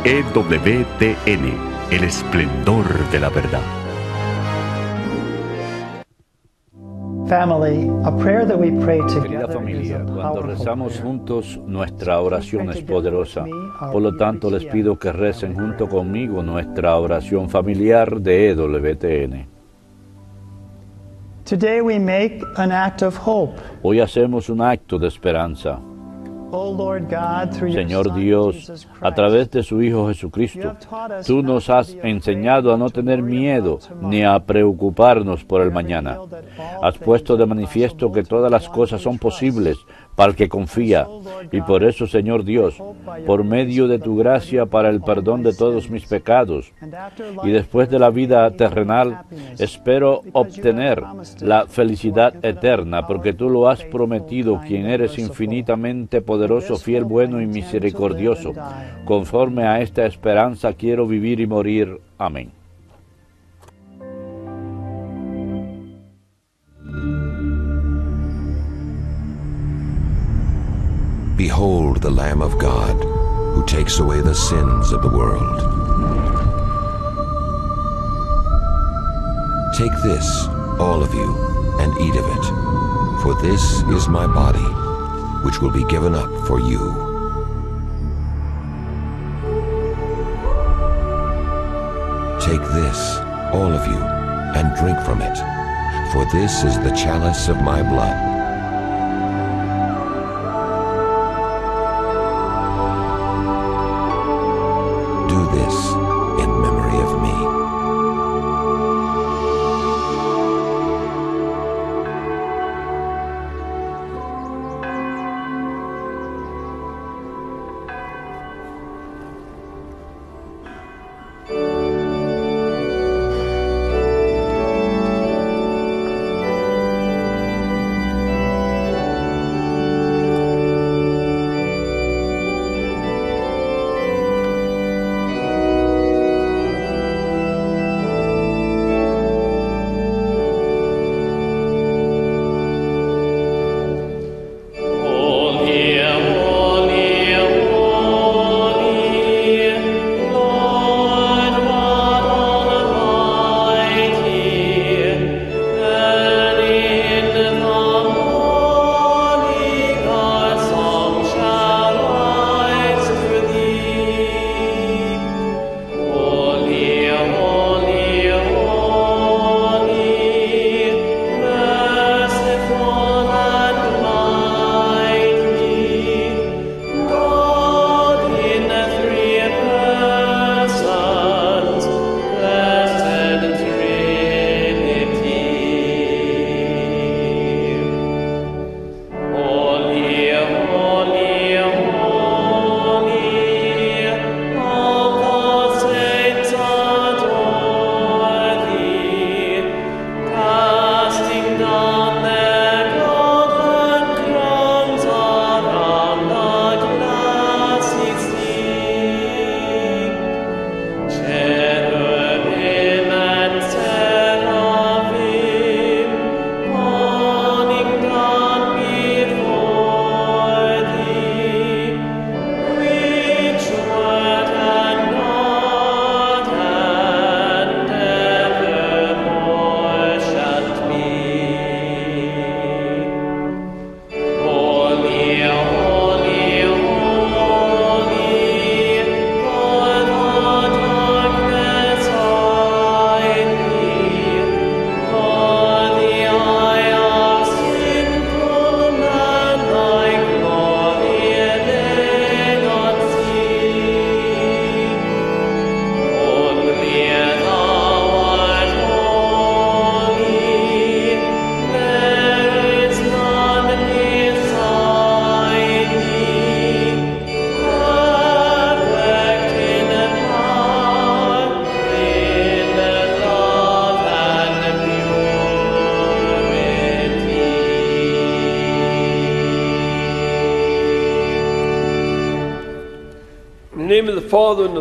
EWTN, el esplendor de la verdad. Querida familia, cuando rezamos juntos, nuestra oración es poderosa. Por lo tanto, les pido que recen junto conmigo nuestra oración familiar de EWTN. Hoy hacemos un acto de esperanza. Señor Dios, a través de su Hijo Jesucristo, tú nos has enseñado a no tener miedo ni a preocuparnos por el mañana. Has puesto de manifiesto que todas las cosas son posibles para el que confía. Y por eso, Señor Dios, por medio de tu gracia para el perdón de todos mis pecados, y después de la vida terrenal, espero obtener la felicidad eterna, porque tú lo has prometido, quien eres infinitamente poderoso, fiel, bueno y misericordioso. Conforme a esta esperanza quiero vivir y morir. Amén. Behold the Lamb of God, who takes away the sins of the world. Take this, all of you, and eat of it, for this is my body, which will be given up for you. Take this, all of you, and drink from it, for this is the chalice of my blood. Do this in memory of me.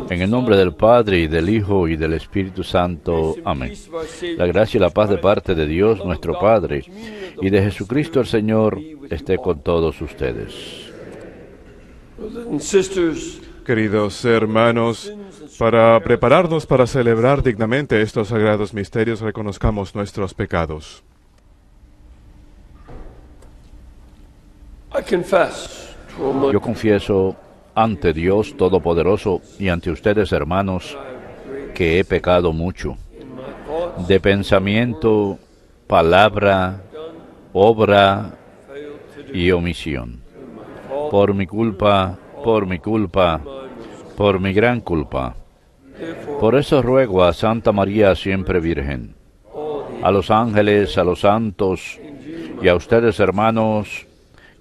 En el nombre del Padre, y del Hijo, y del Espíritu Santo. Amén. La gracia y la paz de parte de Dios, nuestro Padre, y de Jesucristo el Señor, esté con todos ustedes. Queridos hermanos, para prepararnos para celebrar dignamente estos sagrados misterios, reconozcamos nuestros pecados. Yo confieso ante Dios Todopoderoso y ante ustedes, hermanos, que he pecado mucho, de pensamiento, palabra, obra y omisión. Por mi culpa, por mi gran culpa. Por eso ruego a Santa María siempre Virgen, a los ángeles, a los santos y a ustedes, hermanos,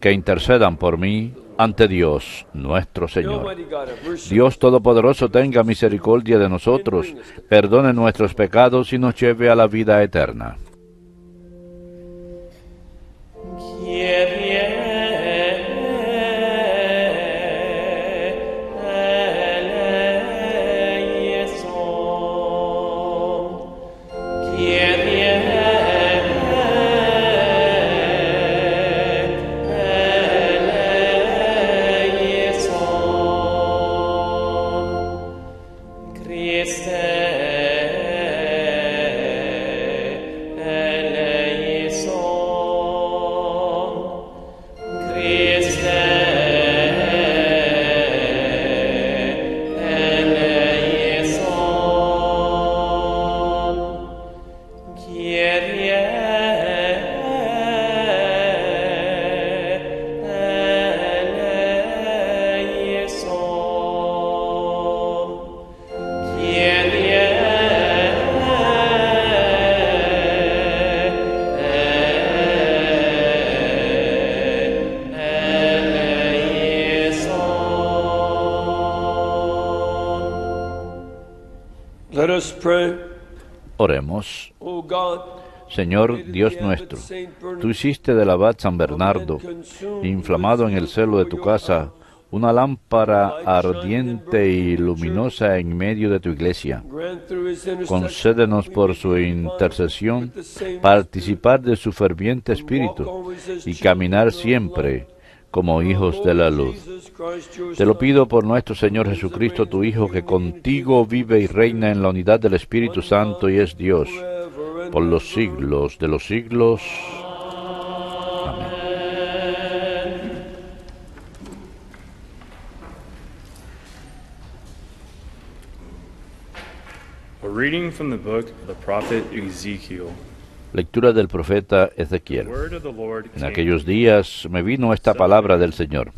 que intercedan por mí ante Dios nuestro Señor. Dios Todopoderoso tenga misericordia de nosotros, perdone nuestros pecados y nos lleve a la vida eterna. Oremos. Señor Dios nuestro, tú hiciste del abad San Bernardo, inflamado en el celo de tu casa, una lámpara ardiente y luminosa en medio de tu iglesia. Concédenos por su intercesión participar de su ferviente espíritu y caminar siempre como hijos de la luz. Te lo pido por nuestro Señor Jesucristo, tu Hijo, que contigo vive y reina en la unidad del Espíritu Santo y es Dios, por los siglos de los siglos. Amén. A reading from the book of the prophet Ezekiel. Lectura del profeta Ezequiel. En aquellos días me vino esta palabra del Señor.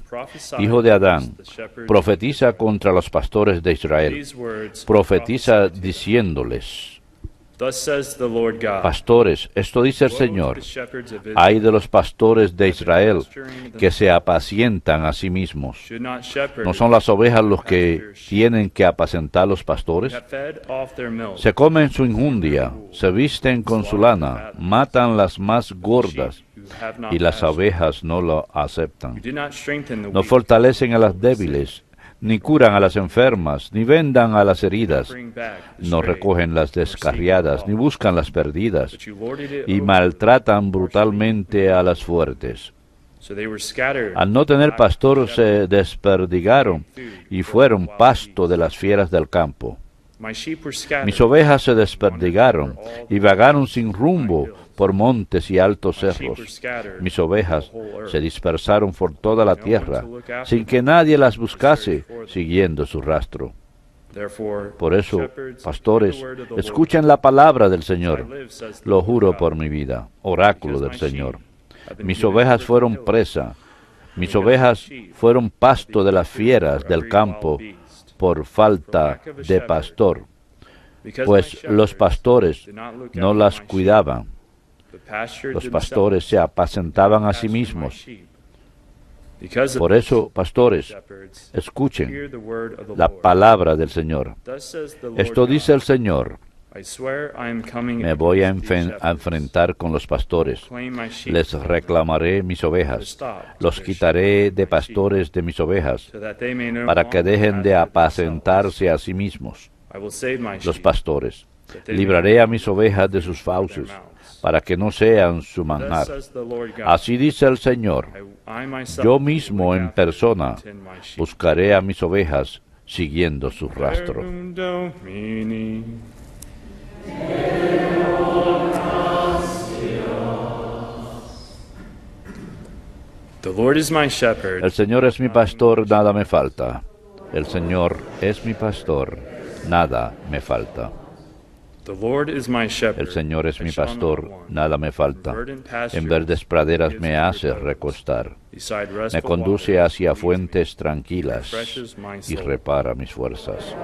Hijo de Adán, profetiza contra los pastores de Israel. Profetiza diciéndoles: Pastores, esto dice el Señor, ay de los pastores de Israel que se apacientan a sí mismos. ¿No son las ovejas los que tienen que apacentar los pastores? Se comen su injundia, se visten con su lana, matan las más gordas, y las ovejas no lo aceptan. No fortalecen a las débiles, ni curan a las enfermas, ni vendan a las heridas, no recogen las descarriadas, ni buscan las perdidas, y maltratan brutalmente a las fuertes. Al no tener pastor se desperdigaron y fueron pasto de las fieras del campo. Mis ovejas se desperdigaron y vagaron sin rumbo por montes y altos cerros. Mis ovejas se dispersaron por toda la tierra, sin que nadie las buscase, siguiendo su rastro. Por eso, pastores, escuchen la palabra del Señor. Lo juro por mi vida, oráculo del Señor. Mis ovejas fueron presa, mis ovejas fueron pasto de las fieras del campo, por falta de pastor, pues los pastores no las cuidaban. Los pastores se apacentaban a sí mismos. Por eso, pastores, escuchen la palabra del Señor. Esto dice el Señor: me voy a enfrentar con los pastores, les reclamaré mis ovejas, los quitaré de pastores de mis ovejas, para que dejen de apacentarse a sí mismos. Los pastores, libraré a mis ovejas de sus fauces, para que no sean su manjar. Así dice el Señor: yo mismo en persona buscaré a mis ovejas siguiendo su rastro. Verbum Domini. The Lord is my shepherd. El Señor es mi pastor, nada me falta. El Señor es mi pastor, nada me falta. The Lord is my shepherd. El Señor es I mi shall not pastor, want. nada me falta. Verdant pastures En verdes praderas gives me me hace repose. recostar. Beside Me restful conduce waters, hacia leads me. fuentes tranquilas Refreshes my y soul. repara mis fuerzas.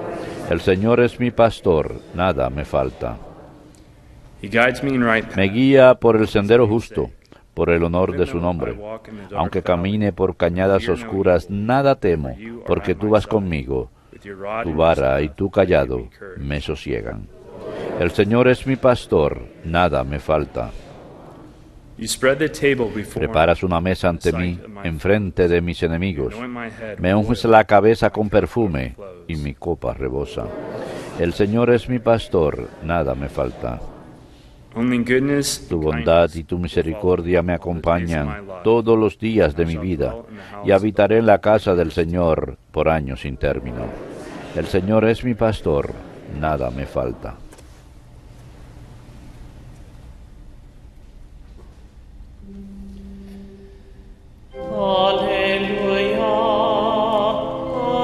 El Señor es mi pastor, nada me falta. He guides me in right Me paths. guía por el sendero justo, por el honor de su nombre. I walk in the dark Aunque valley, camine por cañadas fear no oscuras, evil, nada temo, for you are porque by tú my vas side. conmigo. With your rod Tu and your vara y staff, tu they give callado me courage. me sosiegan. El Señor es mi pastor, nada me falta. You spread the table before Preparas me una mesa in ante sight mí, of my enfrente de mis foes. enemigos. Anoint my head Me with unges oil. la cabeza My con cup perfume overflows. y mi copa rebosa. El Señor es mi pastor, nada me falta. Only goodness Tu and bondad kindness y tu will misericordia follow me all the days of my acompañan life. todos los días de I mi shall vida, dwell in the house y of the habitaré en la Lord casa del forever. Señor por años sin término. El Señor es mi pastor, nada me falta. Alleluia,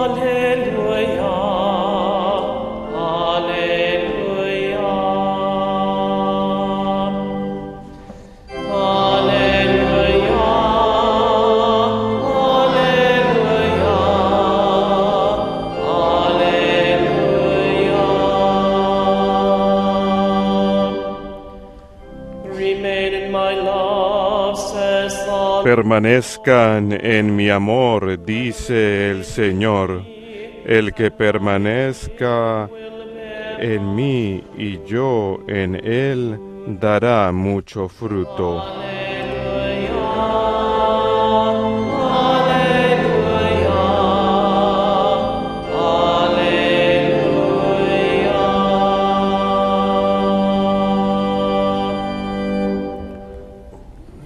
alleluia, alleluia. Alleluia, alleluia. Remain in my love, says the Permanezcan en mi amor, dice el Señor. El que permanezca en mí y yo en él dará mucho fruto.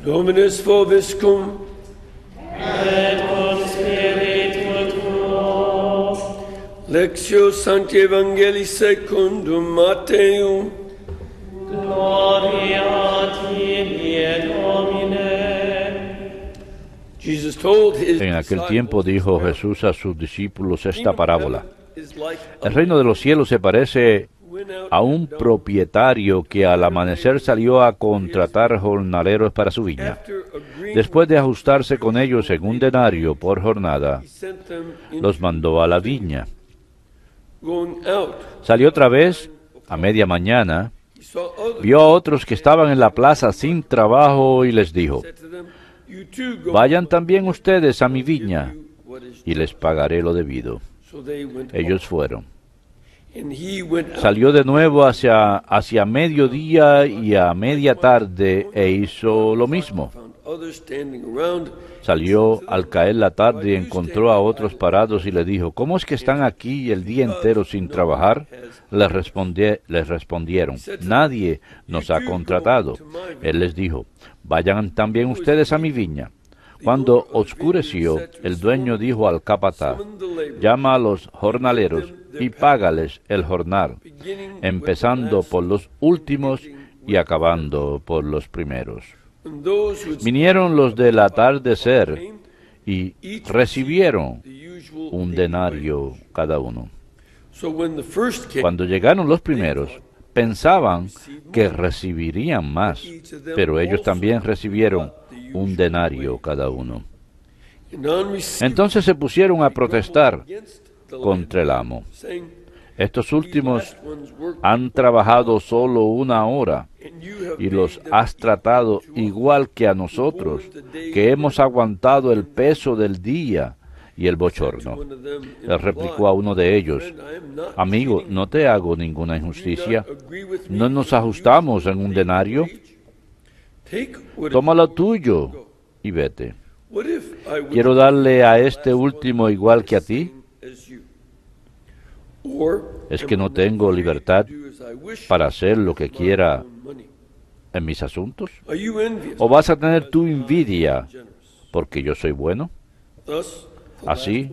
Dominus vobiscum, et cum spiritu tuo. Lectio Sancti Evangelii secundum Matteum. Gloria a tibi, Domine. Jesus told his En aquel tiempo dijo Jesús a sus discípulos esta parábola. is like a El reino de los cielos se parece went out a un propietario que al amanecer salió a contratar jornaleros para su viña. after agreeing Después de ajustarse con ellos en un denario por jornada, he sent them in, los mandó a la viña. going out. Salió otra vez a media mañana, He saw others, vio a otros que estaban en la plaza sin trabajo y les dijo, said to them, you too go vayan también ustedes a mi viña you what is y les pagaré lo debido. so they went Ellos out. fueron. And he went out Salió de nuevo hacia mediodía y a media tarde e hizo lo mismo. found others standing around. Salió al caer la tarde y encontró a otros parados y le dijo, ¿cómo es que están aquí el día entero sin trabajar? Les respondieron, nadie nos ha contratado. Él les dijo, vayan también ustedes a mi viña. Cuando oscureció, el dueño dijo al capataz, llama a los jornaleros y págales el jornal, empezando por los últimos y acabando por los primeros. And those which Vinieron los del atardecer y recibieron the usual un denario cada uno. So when the first came, Cuando llegaron los primeros, pensaban que recibirían más, pero ellos también recibieron un denario cada uno. and none received Entonces se pusieron a protestar against the contra el amo. land, saying, Estos "These últimos last ones worked, han trabajado solo una hora and you have y los made them has tratado equal to igual que a nosotros, que hemos aguantado el peso del día y el bochorno. one of them in Él replicó a uno de ellos, Friend, I am not amigo, cheating. no te hago ninguna Do you injusticia, not agree with me no nos that you ajustamos en un should denario, take wage? Take what is toma lo yours tuyo and go. y vete. What if I would Quiero darle a este último igual que a ti. as you? Or ¿Es que no tengo libertad do as I wish para hacer lo que with my quiera own money? en mis asuntos? Are you envious? ¿O vas a tener tu envidia Generous. porque yo soy bueno? Thus, Así,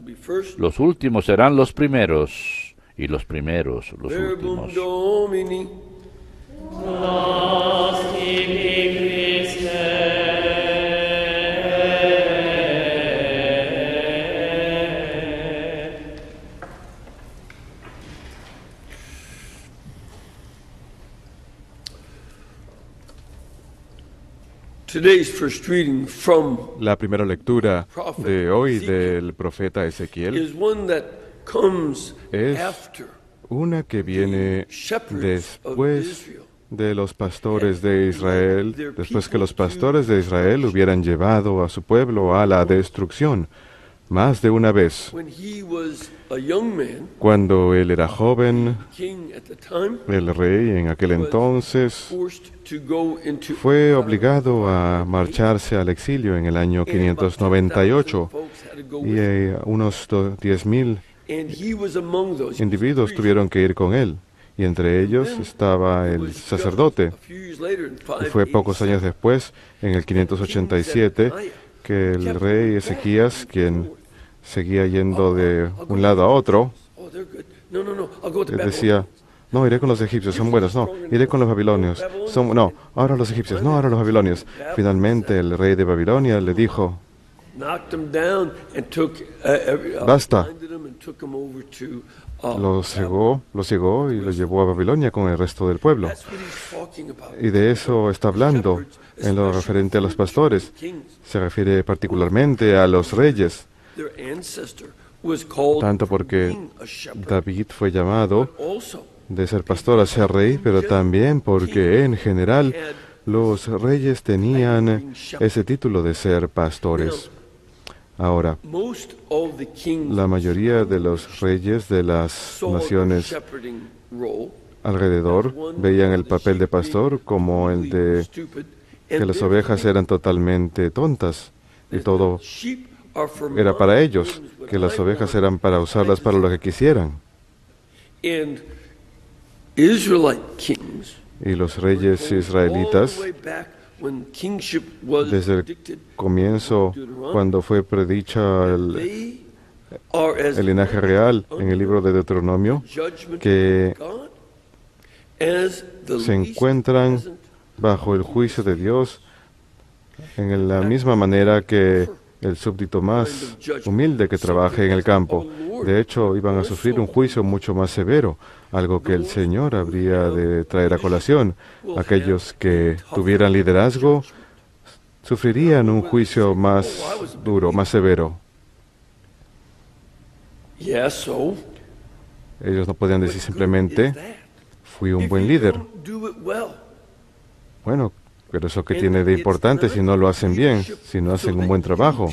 los últimos serán los primeros, y los primeros los Verbum últimos. Domini. Today's first reading from La primera lectura de hoy del profeta Ezequiel is one that comes es after una que viene después de los pastores de Israel, después que los pastores de Israel hubieran llevado a su pueblo a la destrucción más de una vez. when he was a young man, Cuando él era joven, king at the time, el rey en aquel entonces forced to go into fue obligado a marcharse al exilio en el año 598 y unos 10.000 and he was among those. individuos tuvieron que ir con él, y entre ellos estaba el sacerdote. A few years later, in Y fue pocos años después, en el 587, que el rey Ezequías, quien seguía yendo de un lado a otro, oh, they're good. No, I'll go with the él Babylonians. decía, no, iré con los egipcios, son buenos, no, iré con los babilonios, no, ahora los egipcios, no, ahora los babilonios. Finalmente el rey de Babilonia le dijo, Knocked him down and took Basta. blinded him and took him over to lo cegó y lo llevó a Babilonia con el resto del pueblo. That's what he's talking about. Y de eso está hablando en lo referente a los pastores. Kings. Se refiere particularmente a los reyes, Their ancestor was called tanto porque being a shepherd, David fue llamado also de ser pastor a ser rey, pero también porque en general los reyes tenían ese título de ser pastores. Ahora, most of the kings la mayoría de los reyes de las saw the naciones shepherding role alrededor veían el papel de pastor como el de stupid que las ovejas eran totalmente tontas y todo sheep are for era para my ellos, use, what que las I ovejas want. eran para usarlas para lo que quisieran. And Israelite kings Y los reyes israelitas, all the way back when kingship was desde el predicted, comienzo, cuando fue predicha they are as el linaje real en el libro de Deuteronomio, judgment que of God as the se least encuentran peasant bajo el juicio de Dios en la misma manera que el súbdito más humilde que trabaje en el campo. De hecho, iban a sufrir un juicio mucho más severo, algo que el Señor habría de traer a colación. Aquellos que tuvieran liderazgo sufrirían un juicio más duro, más severo. Yeah, so Ellos no podían decir simplemente, fui un buen líder. do it well. Bueno, pero eso que tiene de importante si no lo hacen bien, si no hacen un buen trabajo.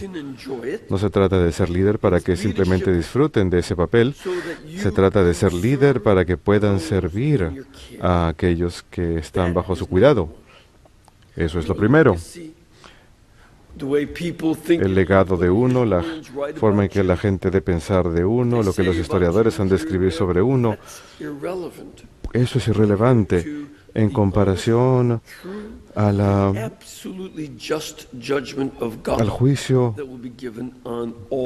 No se trata de ser líder para que simplemente disfruten de ese papel, se trata de ser líder para que puedan servir a aquellos que están bajo su cuidado. Eso es lo primero. El legado de uno, la forma en que la gente de pensar de uno, lo que los historiadores han de escribir sobre uno, eso es irrelevante en comparación a al juicio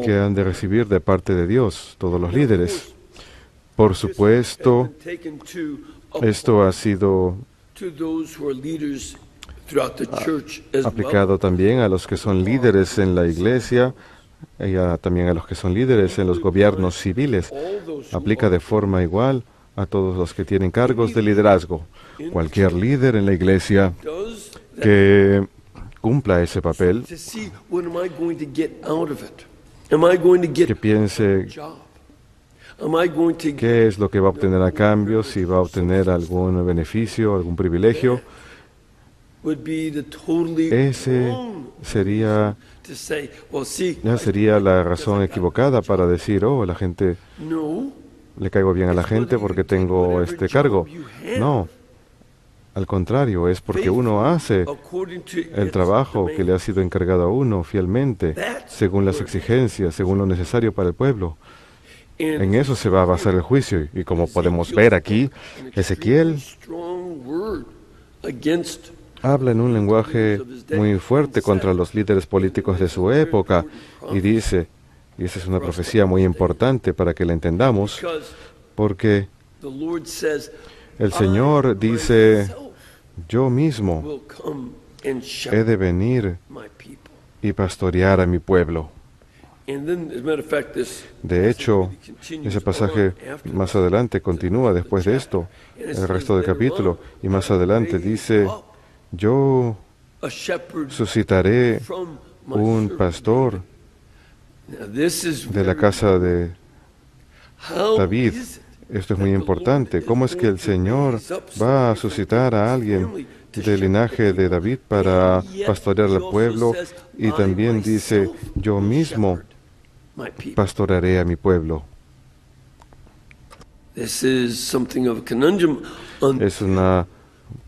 que han de recibir de parte de Dios todos los líderes. Por supuesto, esto ha sido aplicado también a los que son líderes en la iglesia y también a los que son líderes en los gobiernos civiles. Aplica de forma igual a todos los que tienen cargos de liderazgo. Cualquier líder en la iglesia que cumpla ese papel, que piense qué es lo que va a obtener a cambio, si va a obtener algún beneficio, algún privilegio, ese sería la razón equivocada para decir, oh, la gente, le caigo bien a la gente porque tengo este cargo. No, al contrario, es porque uno hace el trabajo que le ha sido encargado a uno fielmente, según las exigencias, según lo necesario para el pueblo. En eso se va a basar el juicio. Y como podemos ver aquí, Ezequiel habla en un lenguaje muy fuerte contra los líderes políticos de su época y dice, Y esa es una profecía muy importante para que la entendamos, porque the Lord says, el Señor dice, myself yo mismo will come and he shepherd de venir my people. y pastorear a mi pueblo. And then, as a matter of fact, this De hecho, passage continues ese pasaje on after más this. adelante continúa después de esto, el resto del capítulo, y más adelante dice, yo A shepherd suscitaré from my un servant pastor David. Now, this is de la very casa de How David. is it Esto es muy importante. ¿Cómo es que el Señor va a suscitar a alguien del linaje de David para pastorear al pueblo? Y también dice, yo mismo my people? pastorearé a mi pueblo. This is something of a conundrum.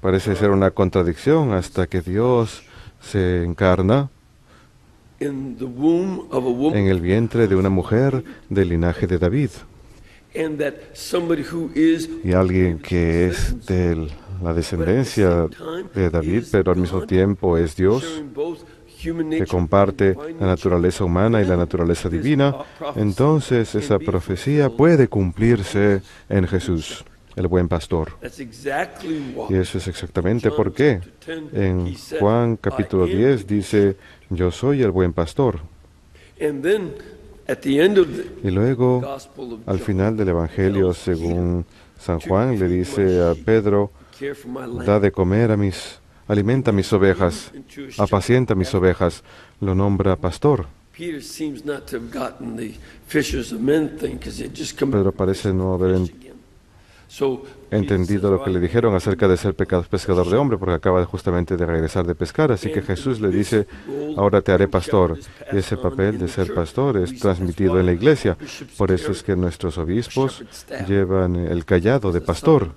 Parece ser una contradicción hasta que Dios se encarna In the womb of a woman, en el vientre de una mujer del linaje de David. and that somebody who is Y alguien que es de la descendencia de David, pero al mismo tiempo es Dios, sharing both human que nature comparte and divine la naturaleza humana y la naturaleza nature, divina, this prophecy entonces esa can be profecía fulfilled. puede cumplirse en Jesús, el buen pastor. That's exactly why. Y eso es exactamente por qué. En Juan capítulo 10 dice, yo soy el buen pastor. And then at the end of the Y luego, Gospel of al John, final del Evangelio, según San Juan, le dice a Pedro, care for my lamb. da de comer alimenta mis ovejas, apacienta mis ovejas, lo nombra pastor. Peter seems not to have gotten the fishers of men thing because he had just come Pedro back parece from no haber fish again. So entendido lo que le dijeron acerca de ser pescador de hombre, porque acaba justamente de regresar de pescar. Así que Jesús le dice, ahora te haré pastor. Y ese papel de ser pastor es transmitido en la iglesia. Por eso es que nuestros obispos llevan el cayado de pastor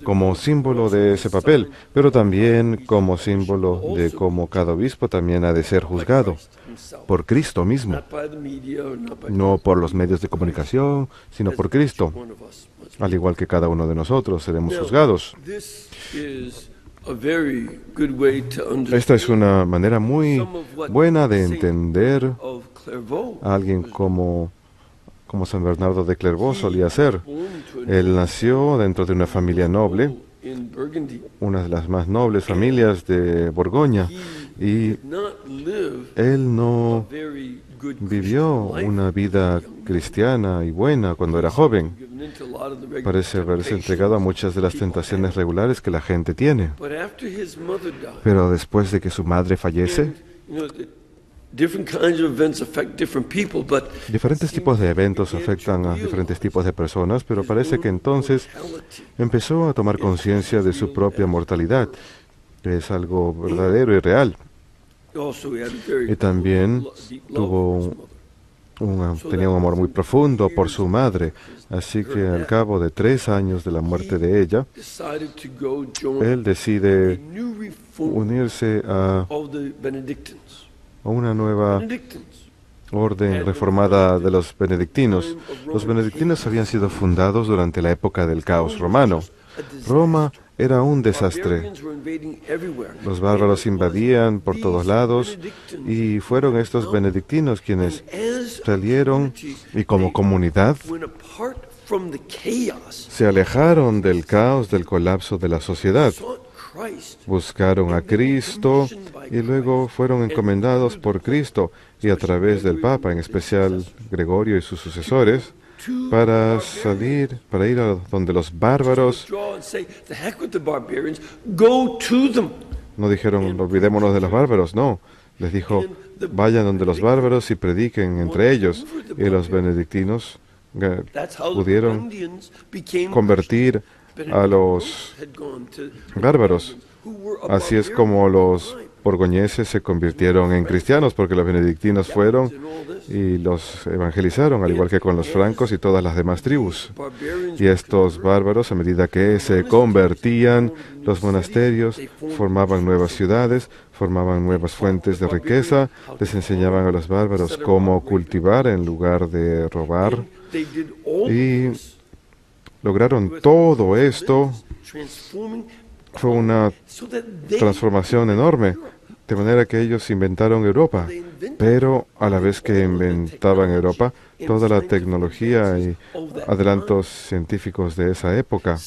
como símbolo de ese papel, pero también como símbolo de cómo cada obispo también ha de ser juzgado por Cristo mismo. not by the media or not by No por los medios de comunicación, sino por Cristo. one of us. Al igual que cada uno de nosotros seremos juzgados. This is a very good way to understand Esta es una manera muy some of what buena de Saint entender of Clairvaux a alguien como San Bernardo de Clairvaux solía ser. born to an Él nació dentro de una familia noble, in Burgundy. una de las más nobles familias de Borgoña, He y did not live él a no very good vivió Christian life. una vida cristiana y buena cuando era joven. Given into a lot of the regular Parece haberse temptations entregado a muchas de las people tentaciones have. regulares que la gente tiene. But after his mother died, Pero después de que su madre fallece, and, you know, different kinds of events affect different people, but diferentes tipos de eventos afectan a diferentes tipos de personas, pero parece que entonces empezó a tomar conciencia de su propia mortalidad, que es algo verdadero y real. also he had a very Y también deep love for his mother. tenía un amor muy profundo por su madre, así que al cabo de 3 años de la muerte de ella, Decided to go join él a decide new reform unirse a of the Benedictines. una nueva Benedictines. orden reformada de los benedictinos. Los benedictinos habían sido fundados durante la época del caos romano. Roma era un desastre. Barbarians were invading everywhere. Los bárbaros invadían por todos lados y fueron estos benedictinos quienes As salieron y como comunidad when apart from the chaos, se alejaron del caos, del colapso de la sociedad. sought Christ, Buscaron a Cristo y luego fueron encomendados por Cristo y a través del Papa, en especial Gregorio y sus sucesores, para salir, para ir a donde los bárbaros. withdraw and say, "The heck with the barbarians, go to them." No dijeron, olvidémonos de los bárbaros, no. Les dijo, vayan donde los bárbaros y prediquen entre ellos. Y los benedictinos That's how the pudieron Burgundians became convertir a los had gone to bárbaros. who were a Así es como los borgoñeses se convirtieron en cristianos, porque los benedictinos fueron y los evangelizaron, al igual que con los francos y todas las demás tribus. Y estos bárbaros, a medida que se convertían, los monasterios formaban nuevas ciudades, formaban nuevas fuentes de riqueza, les enseñaban a los bárbaros cómo cultivar en lugar de robar, they did all y this lograron todo esto. transforming Fue una so that they transformación enorme, de manera que ellos inventaron Europa, pero a la vez que inventaban Europa, toda la tecnología y adelantos científicos de esa época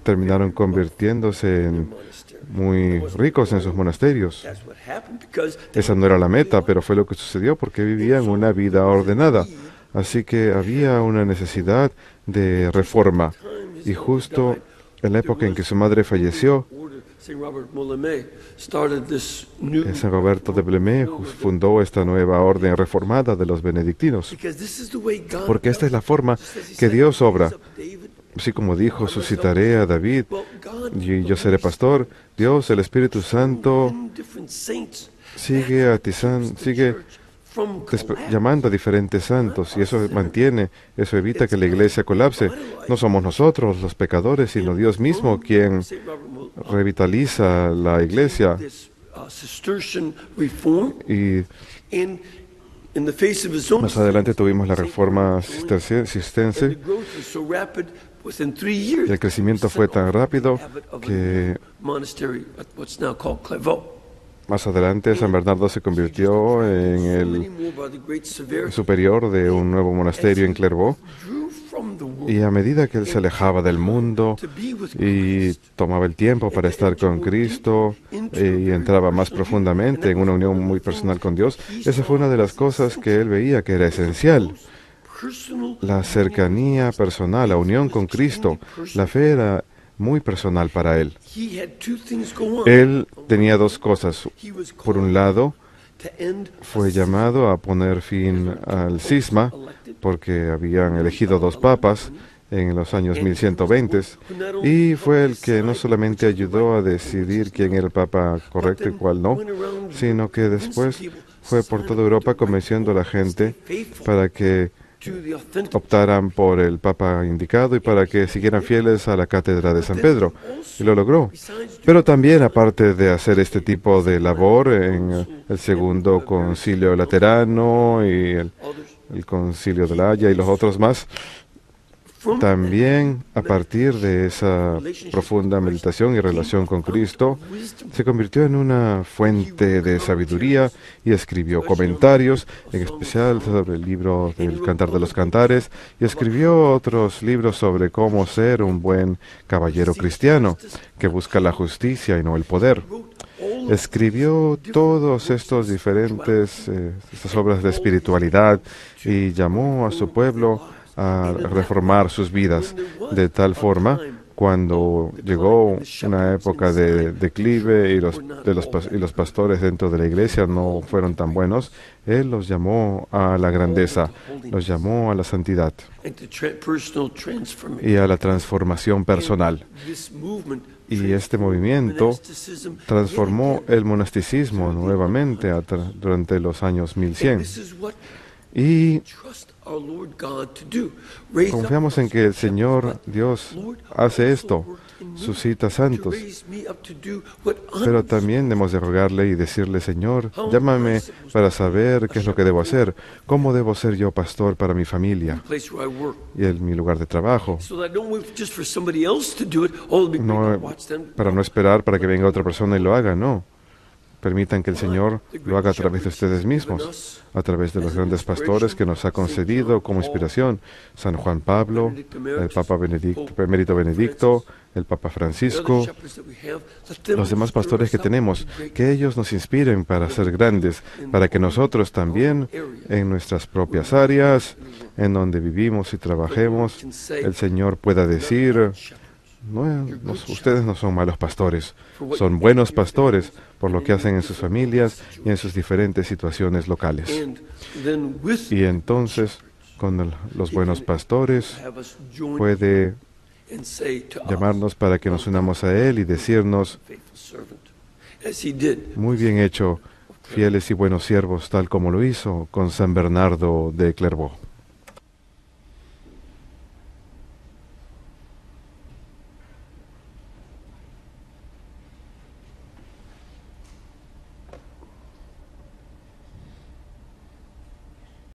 terminaron convirtiéndose en muy ricos en sus monasterios. Esa no era la meta, pero fue lo que sucedió porque vivían una vida ordenada. Así que había una necesidad de reforma. Y justo en la época en que su madre falleció, San Roberto de Blemé fundó esta nueva orden reformada de los benedictinos, porque esta es la forma que Dios obra. Así como dijo, suscitaré a David y yo seré pastor. Dios, el Espíritu Santo, sigue llamando a diferentes santos, y eso evita que la iglesia colapse. No somos nosotros los pecadores, sino Dios mismo quien revitaliza la iglesia. Y más adelante tuvimos la reforma cisterciense. El crecimiento fue tan rápido que más adelante San Bernardo se convirtió en el superior de un nuevo monasterio en Clairvaux. Y a medida que él se alejaba del mundo y tomaba el tiempo para estar con Cristo y entraba más profundamente en una unión muy personal con Dios, esa fue una de las cosas que él veía que era esencial. La cercanía personal, la unión con Cristo. La fe era muy personal para él. Él tenía dos cosas. Por un lado, fue llamado a poner fin al cisma, porque habían elegido 2 papas en los años 1120, y fue el que no solamente ayudó a decidir quién era el papa correcto y cuál no, sino que después fue por toda Europa convenciendo a la gente para que optaran por el Papa indicado y para que siguieran fieles a la cátedra de San Pedro. Y lo logró. Pero también, aparte de hacer este tipo de labor en el Segundo Concilio Laterano y el Concilio de la Haya y los otros más, también a partir de esa profunda meditación y relación con Cristo, se convirtió en una fuente de sabiduría y escribió comentarios, en especial sobre el libro del Cantar de los Cantares, y escribió otros libros sobre cómo ser un buen caballero cristiano, que busca la justicia y no el poder. Escribió todos estos diferentes, estas obras de espiritualidad y llamó a su pueblo a reformar sus vidas, de tal forma, cuando llegó una época de declive y los pastores dentro de la iglesia no fueron tan buenos, él los llamó a la grandeza, los llamó a la santidad y a la transformación personal. Y este movimiento transformó el monasticismo nuevamente durante los años 1100. Y confiamos en que el Señor Dios hace esto, suscita santos, pero también debemos de rogarle y decirle: Señor, llámame para saber qué es lo que debo hacer, cómo debo ser yo pastor para mi familia y en mi lugar de trabajo, para no esperar para que venga otra persona y lo haga, no. Permitan que el Señor lo haga a través de ustedes mismos, a través de los grandes pastores que nos ha concedido como inspiración: San Juan Pablo, el Papa Emérito Benedicto, el Papa Francisco, los demás pastores que tenemos, que ellos nos inspiren para ser grandes, para que nosotros también, en nuestras propias áreas, en donde vivimos y trabajemos, el Señor pueda decir: ustedes no son malos pastores, son buenos pastores por lo que hacen en sus familias y en sus diferentes situaciones locales. Y entonces, con los buenos pastores, puede llamarnos para que nos unamos a Él y decirnos: muy bien hecho, fieles y buenos siervos, tal como lo hizo con San Bernardo de Clairvaux.